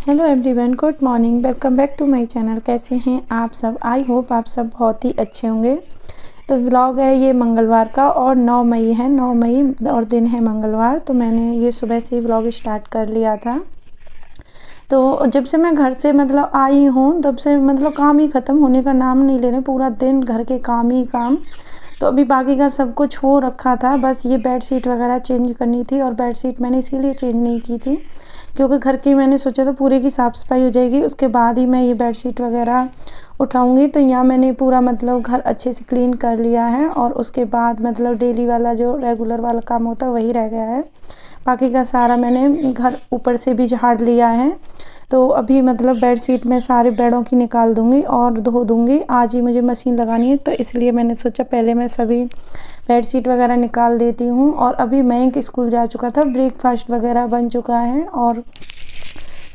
Hello everyone, good morning. Welcome back to my channel. कैसे हैं आप सब? आई होप आप सब बहुत ही अच्छे होंगे। तो व्लॉग है ये मंगलवार का और 9 मई है। 9 मई और दिन है मंगलवार। तो मैंने ये सुबह से व्लॉग स्टार्ट कर लिया था। तो जब से मैं घर से आई हूँ तब से काम ही ख़त्म होने का नाम नहीं ले रहे। पूरा दिन घर के काम ही काम। तो अभी बाकी का सब कुछ हो रखा था, बस ये बेडशीट वगैरह चेंज करनी थी। और बेडशीट मैंने इसीलिए चेंज नहीं की थी क्योंकि घर की मैंने सोचा था पूरे की साफ़ सफाई हो जाएगी, उसके बाद ही मैं ये बेडशीट वगैरह उठाऊंगी। तो यहाँ मैंने पूरा घर अच्छे से क्लीन कर लिया है और उसके बाद डेली वाला जो रेगुलर वाला काम होता है वही रह गया है। बाकी का सारा मैंने घर ऊपर से भी झाड़ लिया है। तो अभी बेडशीट में सारे बेडों की निकाल दूंगी और धो दूंगी। आज ही मुझे मशीन लगानी है, तो इसलिए मैंने सोचा पहले मैं सभी बेडशीट वगैरह निकाल देती हूँ। और अभी मयंक स्कूल जा चुका था, ब्रेकफास्ट वगैरह बन चुका है और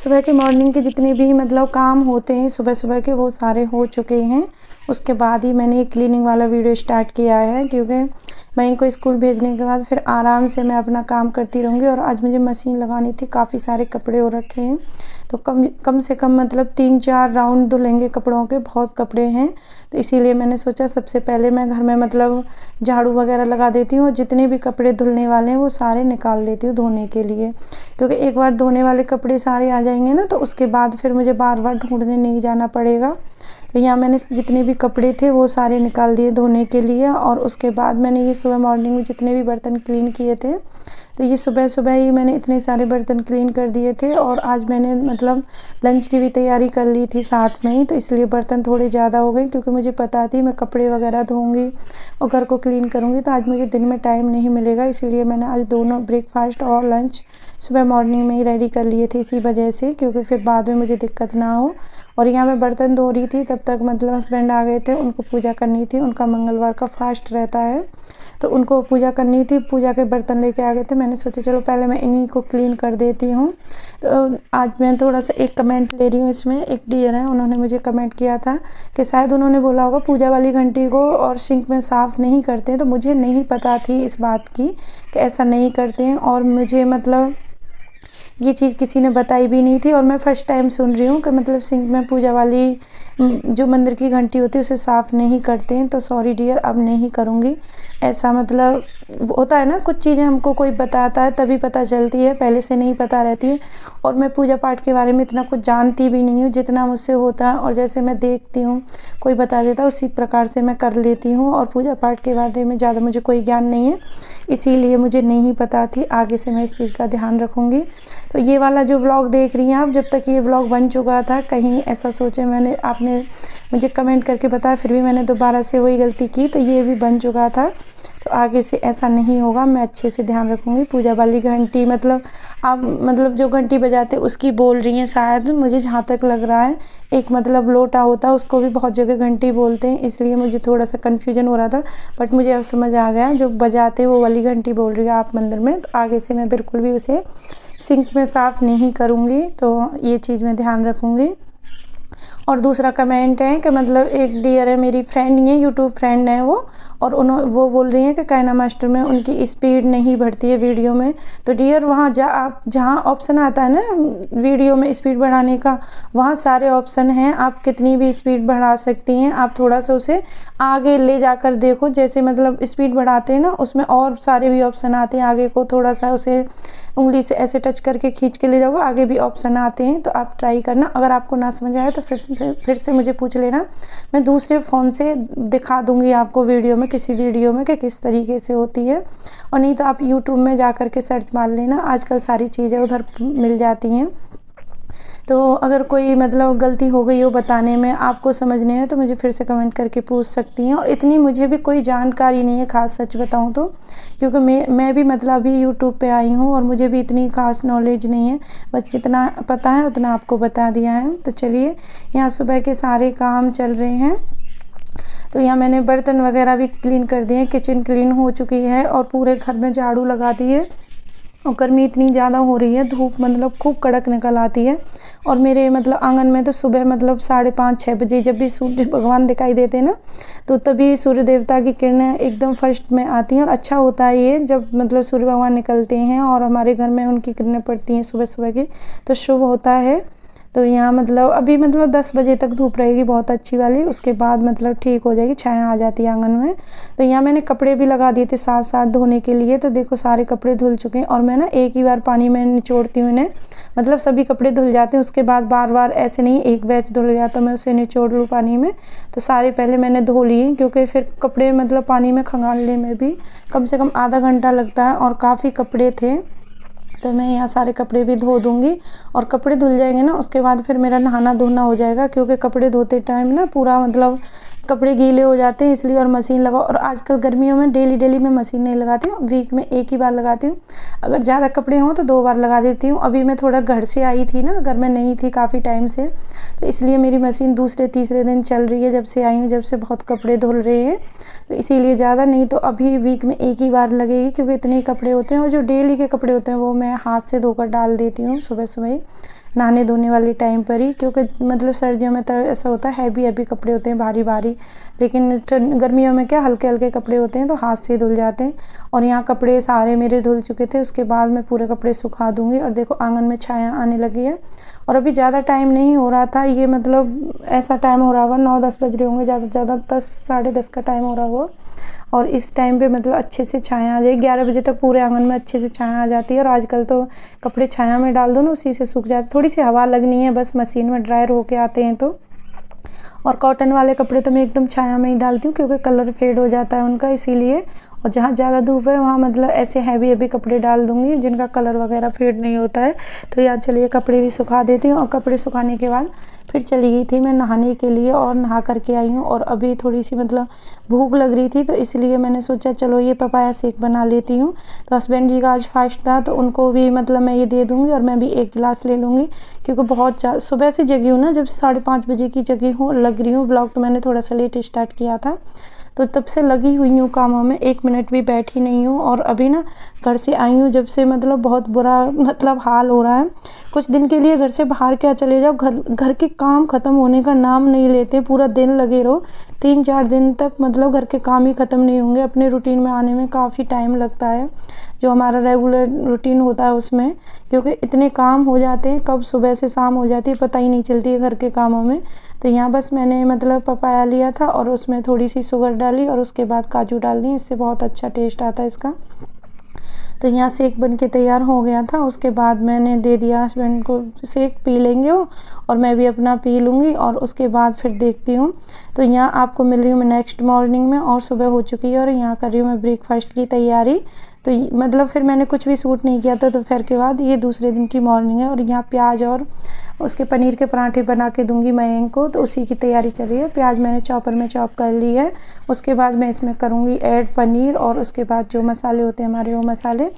सुबह के मॉर्निंग के जितने भी काम होते हैं सुबह सुबह के वो सारे हो चुके हैं। उसके बाद ही मैंने क्लीनिंग वाला वीडियो स्टार्ट किया है क्योंकि मयंक को स्कूल भेजने के बाद फिर आराम से मैं अपना काम करती रहूँगी। और आज मुझे मशीन लगानी थी, काफ़ी सारे कपड़े हो रखे हैं। तो कम से कम 3-4 राउंड धुलेंगे कपड़ों के, बहुत कपड़े हैं। तो इसीलिए मैंने सोचा सबसे पहले मैं घर में झाड़ू वगैरह लगा देती हूँ और जितने भी कपड़े धुलने वाले हैं वो सारे निकाल देती हूँ धोने के लिए। क्योंकि एक बार धोने वाले कपड़े सारे आ जाएंगे ना तो उसके बाद फिर मुझे बार बार ढूंढने नहीं जाना पड़ेगा। तो यहाँ मैंने जितने भी कपड़े थे वो सारे निकाल दिए धोने के लिए। और उसके बाद मैंने ये सुबह मॉर्निंग में जितने भी बर्तन क्लीन किए थे, तो ये सुबह सुबह ही मैंने इतने सारे बर्तन क्लीन कर दिए थे। और आज मैंने लंच की भी तैयारी कर ली थी साथ में ही, तो इसलिए बर्तन थोड़े ज़्यादा हो गए क्योंकि मुझे पता थी मैं कपड़े वगैरह धोऊंगी और घर को क्लीन करूँगी तो आज मुझे दिन में टाइम नहीं मिलेगा। इसीलिए मैंने आज दोनों ब्रेकफास्ट और लंच सुबह मॉर्निंग में ही रेडी कर लिए थे, इसी वजह से, क्योंकि फिर बाद में मुझे दिक्कत ना हो। और यहाँ मैं बर्तन धो रही थी तब तक हस्बैंड आ गए थे, उनको पूजा करनी थी। उनका मंगलवार का फास्ट रहता है तो उनको पूजा करनी थी, पूजा के बर्तन लेके आ गए थे। मैंने सोचा चलो पहले मैं इन्हीं को क्लीन कर देती हूँ। तो आज मैं थोड़ा सा एक कमेंट ले रही हूँ इसमें। एक डियर है, उन्होंने मुझे कमेंट किया था कि शायद उन्होंने बोला होगा पूजा वाली घंटी को और सिंक में साफ़ नहीं करते हैं। तो मुझे नहीं पता थी इस बात की कि ऐसा नहीं करते हैं, और मुझे ये चीज़ किसी ने बताई भी नहीं थी। और मैं फ़र्स्ट टाइम सुन रही हूँ कि सिंक में पूजा वाली जो मंदिर की घंटी होती है उसे साफ़ नहीं करते हैं। तो सॉरी डियर, अब नहीं करूँगी ऐसा। होता है ना, कुछ चीज़ें हमको कोई बताता है तभी पता चलती है, पहले से नहीं पता रहती है। और मैं पूजा पाठ के बारे में इतना कुछ जानती भी नहीं हूँ, जितना मुझसे होता है और जैसे मैं देखती हूँ कोई बता देता है उसी प्रकार से मैं कर लेती हूँ। और पूजा पाठ के बारे में ज़्यादा मुझे कोई ज्ञान नहीं है, इसीलिए मुझे नहीं पता थी। आगे से मैं इस चीज़ का ध्यान रखूँगी। तो ये वाला जो व्लॉग देख रही हैं आप, जब तक ये व्लॉग बन चुका था, कहीं ऐसा सोचे आपने मुझे कमेंट करके बताया फिर भी मैंने दोबारा से वही गलती की, तो ये भी बन चुका था। तो आगे से ऐसा नहीं होगा, मैं अच्छे से ध्यान रखूँगी। पूजा वाली घंटी आप जो घंटी बजाते उसकी बोल रही हैं शायद, मुझे जहाँ तक लग रहा है। एक लोटा होता है उसको भी बहुत जगह घंटी बोलते हैं, इसलिए मुझे थोड़ा सा कन्फ्यूजन हो रहा था। बट मुझे अब समझ आ गया, जो बजाते वो वाली घंटी बोल रही है आप मंदिर में। तो आगे से मैं बिल्कुल भी उसे सिंक में साफ़ नहीं करूँगी, तो ये चीज़ मैं ध्यान रखूँगी। और दूसरा कमेंट है कि एक डियर है, मेरी फ्रेंड ही है, यूट्यूब फ्रेंड है वो, और वो बोल रही हैं कि कायना मास्टर में उनकी स्पीड नहीं बढ़ती है वीडियो में। तो डियर, वहाँ जहाँ ऑप्शन आता है ना वीडियो में स्पीड बढ़ाने का, वहाँ सारे ऑप्शन हैं, आप कितनी भी स्पीड बढ़ा सकती हैं। आप थोड़ा सा उसे आगे ले जाकर देखो, जैसे स्पीड बढ़ाते हैं ना उसमें और सारे भी ऑप्शन आते हैं। आगे को थोड़ा सा उसे उंगली से ऐसे टच करके खींच के ले जाओगे, आगे भी ऑप्शन आते हैं। तो आप ट्राई करना। अगर आपको ना समझ आए तो फिर से मुझे पूछ लेना, मैं दूसरे फ़ोन से दिखा दूंगी आपको वीडियो में, किसी वीडियो में, कि किस तरीके से होती है। और नहीं तो आप यूट्यूब में जा कर के सर्च मार लेना, आजकल सारी चीज़ें उधर मिल जाती हैं। तो अगर कोई गलती हो गई हो बताने में, आपको समझने में, तो मुझे फिर से कमेंट करके पूछ सकती हैं। और इतनी मुझे भी कोई जानकारी नहीं है खास, सच बताऊं तो, क्योंकि मैं भी अभी यूट्यूब पे आई हूँ और मुझे भी इतनी खास नॉलेज नहीं है। बस जितना पता है उतना आपको बता दिया है। तो चलिए, यहाँ सुबह के सारे काम चल रहे हैं। तो यहाँ मैंने बर्तन वगैरह भी क्लीन कर दिए, किचन क्लीन हो चुकी है और पूरे घर में झाड़ू लगा दी है। और गर्मी इतनी ज़्यादा हो रही है, धूप खूब कड़क निकल आती है। और मेरे आंगन में तो सुबह 5:30-6 बजे जब भी सूर्य भगवान दिखाई देते हैं ना, तो तभी सूर्य देवता की किरणें एकदम फर्स्ट में आती हैं। और अच्छा होता है ये, जब सूर्य भगवान निकलते हैं और हमारे घर में उनकी किरणें पड़ती हैं सुबह सुबह की, तो शुभ होता है। तो यहाँ मतलब अभी मतलब 10 बजे तक धूप रहेगी बहुत अच्छी वाली, उसके बाद मतलब ठीक हो जाएगी, छाया आ जाती है आंगन में। तो यहाँ मैंने कपड़े भी लगा दिए थे साथ साथ धोने के लिए। तो देखो सारे कपड़े धुल चुके हैं और मैं ना एक ही बार पानी में निचोड़ती हूँ इन्हें, मतलब सभी कपड़े धुल जाते हैं। उसके बाद बार बार ऐसे नहीं, एक बैच धुल गया तो मैं उसे निचोड़ लूँ पानी में। तो सारे पहले मैंने धो लिए, क्योंकि फिर कपड़े मतलब पानी में खंगालने में भी कम से कम आधा घंटा लगता है और काफ़ी कपड़े थे। तो मैं यहाँ सारे कपड़े भी धो दूँगी और कपड़े धुल जाएंगे ना, उसके बाद फिर मेरा नहाना धोना हो जाएगा, क्योंकि कपड़े धोते टाइम ना पूरा मतलब कपड़े गीले हो जाते हैं इसलिए। और मशीन लगाओ, और आजकल गर्मियों में डेली मैं मशीन नहीं लगाती हूँ, वीक में एक ही बार लगाती हूँ। अगर ज़्यादा कपड़े हों तो 2 बार लगा देती हूँ। अभी मैं थोड़ा घर से आई थी ना, घर में नहीं थी काफ़ी टाइम से, तो इसलिए मेरी मशीन दूसरे तीसरे दिन चल रही है जब से आई हूँ, जब से बहुत कपड़े धुल रहे हैं। तो इसीलिए ज़्यादा नहीं तो अभी वीक में एक ही बार लगेगी, क्योंकि इतने ही कपड़े होते हैं। और जो डेली के कपड़े होते हैं वो मैं हाथ से धोकर डाल देती हूँ सुबह सुबह ही, नहाने धोने वाले टाइम पर ही। क्योंकि मतलब सर्दियों में तो ऐसा होता है हैवी कपड़े होते हैं, भारी भारी, लेकिन गर्मियों में क्या हल्के हल्के कपड़े होते हैं तो हाथ से धुल जाते हैं। और यहाँ कपड़े सारे मेरे धुल चुके थे, उसके बाद मैं पूरे कपड़े सुखा दूँगी। और देखो आंगन में छाया आने लगी है और अभी ज़्यादा टाइम नहीं हो रहा था, ये मतलब ऐसा टाइम हो रहा होगा 9-10 बज रहे होंगे, ज़्यादा से ज़्यादा 10 साढ़े 10 का टाइम हो रहा होगा। और इस टाइम पे मतलब अच्छे से छाया आ जाएगी, 11 बजे तक पूरे आंगन में अच्छे से छाया आ जाती है। और आजकल तो कपड़े छाया में डाल दो ना, उसी से सूख जाते, थोड़ी सी हवा लगनी है बस, मशीन में ड्रायर होके आते हैं तो। और कॉटन वाले कपड़े तो मैं एकदम छाया में ही डालती हूँ, क्योंकि कलर फेड हो जाता है उनका, इसीलिए। और जहाँ ज़्यादा धूप है वहाँ मतलब ऐसे हैवी कपड़े डाल दूँगी जिनका कलर वगैरह फेड नहीं होता है। तो यहाँ चलिए कपड़े भी सुखा देती हूँ। और कपड़े सुखाने के बाद फिर चली गई थी मैं नहाने के लिए, और नहा करके आई हूँ। और अभी थोड़ी सी मतलब भूख लग रही थी, तो इसलिए मैंने सोचा चलो ये पपाया शेक बना लेती हूँ। तो हस्बैंड जी का आज फास्ट था, तो उनको भी मतलब मैं ये दे दूँगी और मैं भी 1 गिलास ले लूँगी, क्योंकि बहुत सुबह से जगी हूँ ना, जब से 5:30 बजे की जगी हूँ लग रही हूँ। व्लॉग तो मैंने थोड़ा सा लेट स्टार्ट किया था, तो तब से लगी हुई हूँ कामों में, 1 मिनट भी बैठी नहीं हूँ। और अभी ना घर से आई हूँ जब से, मतलब बहुत बुरा मतलब हाल हो रहा है। कुछ दिन के लिए घर से बाहर क्या चले जाओ, घर के काम ख़त्म होने का नाम नहीं लेते, पूरा दिन लगे रहो, 3-4 दिन तक मतलब घर के काम ही ख़त्म नहीं होंगे। अपने रूटीन में आने में काफ़ी टाइम लगता है, जो हमारा रेगुलर रूटीन होता है उसमें, क्योंकि इतने काम हो जाते हैं, कब सुबह से शाम हो जाती है पता ही नहीं चलती है घर के कामों में। तो यहाँ बस मैंने मतलब पपाया लिया था और उसमें थोड़ी सी शुगर डाली और उसके बाद काजू डाल दी, इससे बहुत अच्छा टेस्ट आता है इसका। तो यहाँ शेक बन के तैयार हो गया था, उसके बाद मैंने दे दिया हस्बैंड को, शेक पी लेंगे वो और मैं भी अपना पी लूँगी। और उसके बाद फिर देखती हूँ। तो यहाँ आपको मिल रही हूँ मैं नेक्स्ट मॉर्निंग में, और सुबह हो चुकी है और यहाँ कर रही हूँ मैं ब्रेकफास्ट की तैयारी। तो मतलब फिर मैंने कुछ भी शूट नहीं किया था दोपहर के बाद, ये दूसरे दिन की मॉर्निंग है। और यहाँ प्याज और उसके पनीर के पराठे बना के दूंगी मयंक को, तो उसी की तैयारी चल रही है। प्याज मैंने चॉपर में चॉप कर ली है, उसके बाद मैं इसमें करूँगी ऐड पनीर, और उसके बाद जो मसाले होते हैं हमारे वो मसाले,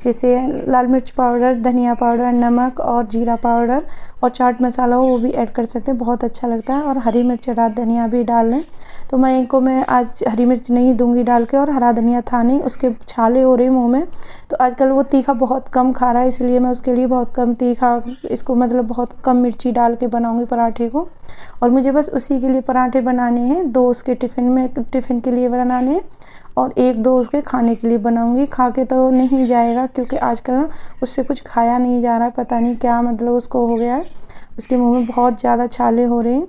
जैसे लाल मिर्च पाउडर, धनिया पाउडर, नमक और जीरा पाउडर और चाट मसाला वो भी ऐड कर सकते हैं, बहुत अच्छा लगता है। और हरी मिर्च रात धनिया भी डाल लें। तो मयंक को मैं आज हरी मिर्च नहीं दूंगी डाल के, और हरा धनिया था नहीं, उसके छाले हो रहे मुँह में। तो आजकल वो तीखा बहुत कम खा रहा है, इसलिए मैं उसके लिए बहुत कम तीखा, इसको मतलब बहुत कम मिर्ची डाल के बनाऊंगी पराठे को। और मुझे बस उसी के लिए पराठे बनाने हैं, 2 उसके टिफ़िन के लिए बनाने हैं और 1-2 उसके खाने के लिए बनाऊंगी। खा के तो नहीं जाएगा, क्योंकि आजकल ना उससे कुछ खाया नहीं जा रहा है, पता नहीं क्या मतलब उसको हो गया है, उसके मुँह में बहुत ज़्यादा छाले हो रहे हैं,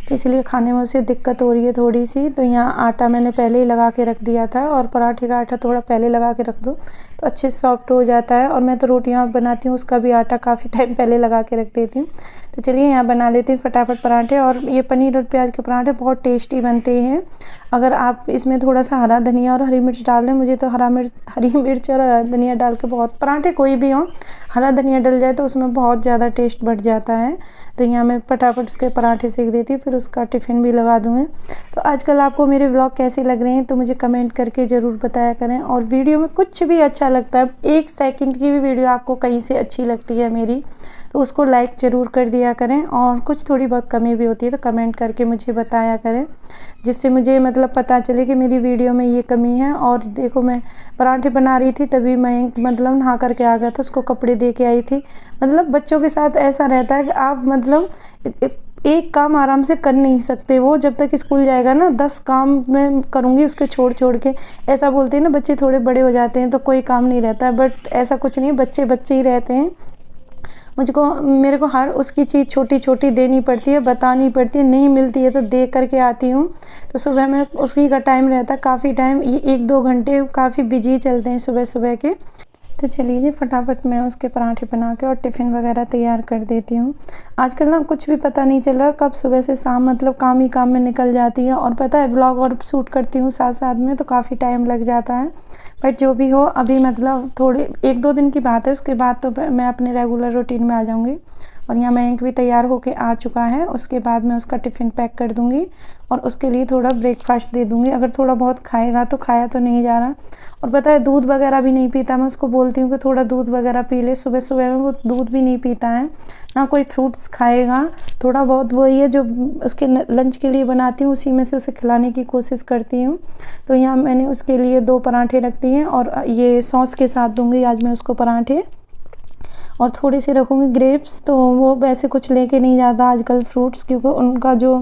तो इसलिए खाने में उसे दिक्कत हो रही है थोड़ी सी। तो यहाँ आटा मैंने पहले ही लगा के रख दिया था, और पराठे का आटा थोड़ा पहले लगा के रख दो तो अच्छे से सॉफ्ट हो जाता है। और मैं तो रोटियाँ बनाती हूँ उसका भी आटा काफ़ी टाइम पहले लगा के रख देती हूँ। तो चलिए यहाँ बना लेती हूँ फटाफट पराठे। और ये पनीर और प्याज के पराठे बहुत टेस्टी बनते हैं, अगर आप इसमें थोड़ा सा हरा धनिया और हरी मिर्च डाल दें। मुझे तो हरी मिर्च और हरा धनिया डाल के बहुत, पराठे कोई भी हो हरा धनिया डल जाए तो उसमें बहुत ज़्यादा टेस्ट बढ़ जाता है। तो यहाँ मैं फटाफट उसके पराठे सेक देती हूँ, फिर उसका टिफ़िन भी लगा दूँगी। तो आजकल आपको मेरे व्लॉग कैसे लग रहे हैं तो मुझे कमेंट करके ज़रूर बताया करें। और वीडियो में कुछ भी अच्छा लगता है, 1 सेकंड की भी वीडियो आपको कहीं से अच्छी लगती है मेरी, तो उसको लाइक ज़रूर कर दिया करें। और कुछ थोड़ी बहुत कमी भी होती है तो कमेंट करके मुझे बताया करें, जिससे मुझे मतलब पता चले कि मेरी वीडियो में ये कमी है। और देखो मैं पराठे बना रही थी तभी मैं मतलब नहा करके आ गया था, उसको कपड़े दे के आई थी। मतलब बच्चों के साथ ऐसा रहता है कि आप मतलब एक काम आराम से कर नहीं सकते, वो जब तक स्कूल जाएगा ना 10 काम मैं करूँगी उसके छोड़ के। ऐसा बोलते हैं ना बच्चे थोड़े बड़े हो जाते हैं तो कोई काम नहीं रहता है, बट ऐसा कुछ नहीं, बच्चे बच्चे ही रहते हैं। मेरे को हर उसकी चीज़ छोटी छोटी देनी पड़ती है, बतानी पड़ती है, नहीं मिलती है तो दे करके आती हूँ। तो सुबह में उसी का टाइम रहता है, काफ़ी टाइम, ये 1-2 घंटे काफ़ी बिजी चलते हैं सुबह सुबह के। तो चलिए जी, फटाफट मैं उसके पराठे बना के और टिफ़िन वगैरह तैयार कर देती हूँ। आजकल ना कुछ भी पता नहीं चल रहा कब सुबह से शाम मतलब काम ही काम में निकल जाती है, और पता है व्लॉग और शूट करती हूँ साथ साथ में, तो काफ़ी टाइम लग जाता है। बट जो भी हो, अभी मतलब थोड़े 1-2 दिन की बात है, उसके बाद तो मैं अपने रेगुलर रूटीन में आ जाऊँगी। और यहाँ मयंक भी तैयार होके आ चुका है। उसके बाद मैं उसका टिफ़िन पैक कर दूँगी और उसके लिए थोड़ा ब्रेकफास्ट दे दूँगी। अगर थोड़ा बहुत खाएगा तो, खाया तो नहीं जा रहा। और पता है दूध वगैरह भी नहीं पीता। मैं उसको बोलती हूँ कि थोड़ा दूध वगैरह पी ले, सुबह सुबह में वो दूध भी नहीं पीता है, ना कोई फ्रूट्स खाएगा। थोड़ा बहुत वही है जो उसके लंच के लिए बनाती हूँ, उसी में से उसे खिलाने की कोशिश करती हूँ। तो यहाँ मैंने उसके लिए 2 पराठे रख दिए हैं और ये सॉस के साथ दूँगी आज मैं उसको पराठे। और थोड़ी सी रखूँगी ग्रेप्स, तो वो वैसे कुछ लेके नहीं जाता आजकल फ्रूट्स, क्योंकि उनका जो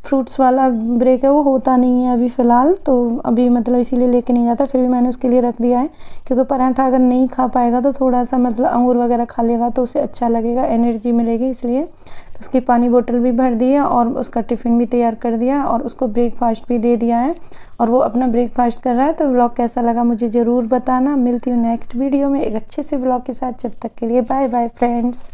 फ्रूट्स वाला ब्रेक है वो होता नहीं है अभी फ़िलहाल, तो अभी मतलब इसीलिए लेके नहीं जाता। फिर भी मैंने उसके लिए रख दिया है, क्योंकि पराठा अगर नहीं खा पाएगा तो थोड़ा सा मतलब अंगूर वगैरह खा लेगा तो उसे अच्छा लगेगा, एनर्जी मिलेगी इसलिए। तो उसकी पानी बोतल भी भर दी है और उसका टिफ़िन भी तैयार कर दिया और उसको ब्रेकफास्ट भी दे दिया है और वो अपना ब्रेकफास्ट कर रहा है। तो व्लॉग कैसा लगा मुझे ज़रूर बताना। मिलती हूँ नेक्स्ट वीडियो में एक अच्छे से व्लॉग के साथ। जब तक के लिए बाय बाय फ्रेंड्स।